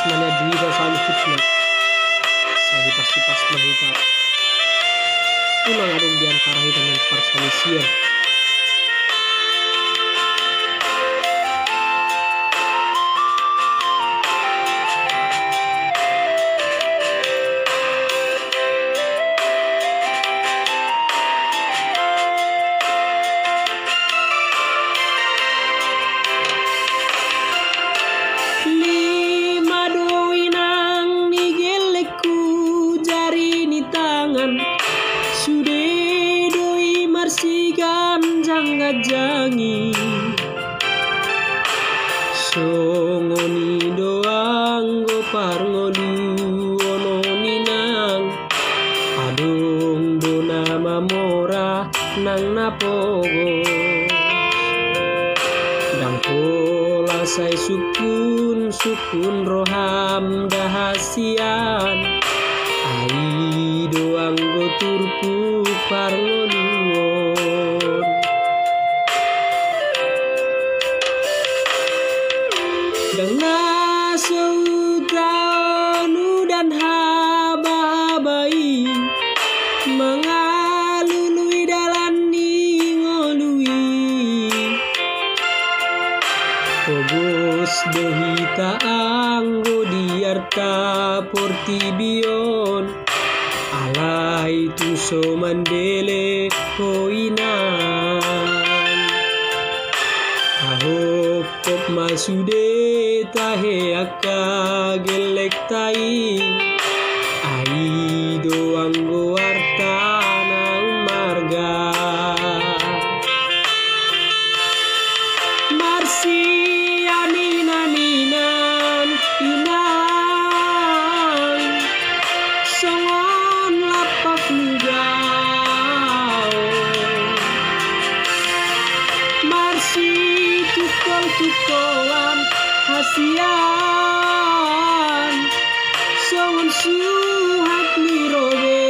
pasmanya diri sami hikna sahi pasti pas mahita ulang adung diantara hita dan parsalisian sude doi marsigan jangga jangi songoni doang go parngolu ono ninang adung do nama mora nang napogo dang pola sai sukun roham dahasian ai doang go turpu parngoluon dang nasautanu dan habai mengalului dalan ngolui Pogos dohita anggo diarta portibion alai tu so mandele hoinan ahop kop masude tahe akka gelek tai ai doang go artana marga marsi anina-ninan inang songon lapak nugao marsi tukol-tukolan hasian songon suhat nirobean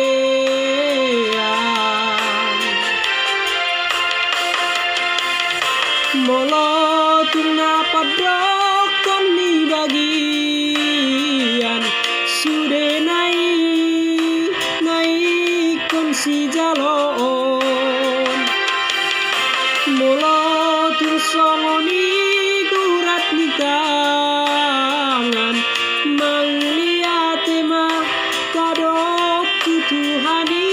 molo tuna padokon ni bagian sude nai kon si jalon molo tun songoni gurat ni tangan mangliate mah kadok Tuhani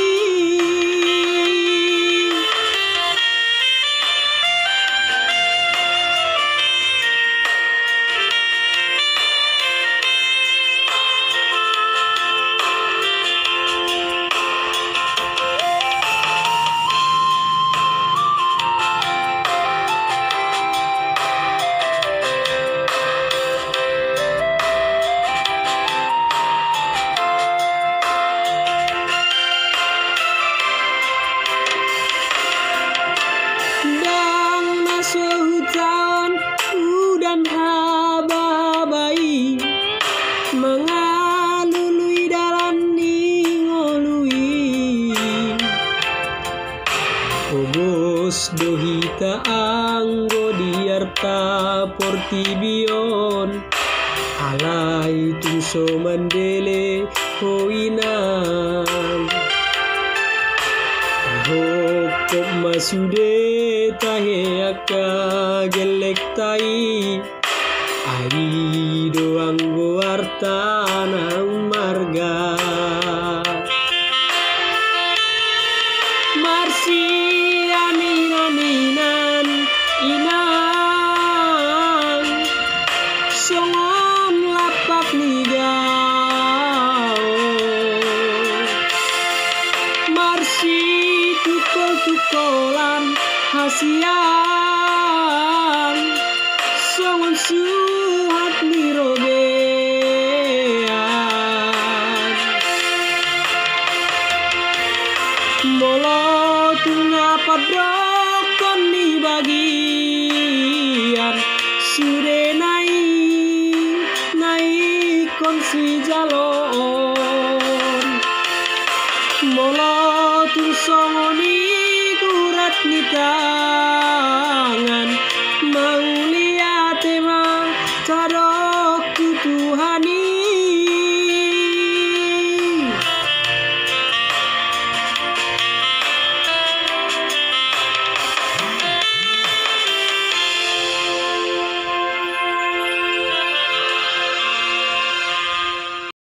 mengalului dalan ngolui Pogos dohita anggo diarta portibion alai tuso mandele hoinan ahok masude tahe akka gelek tai ai doang go artana marga marsi anina-ninan inang songon lapak nigao marsi tukol-tukolan hasian songon suhat nirobean molo tuna padokon ni bagian sude nai kon si jalon molo tun songoni gurat nita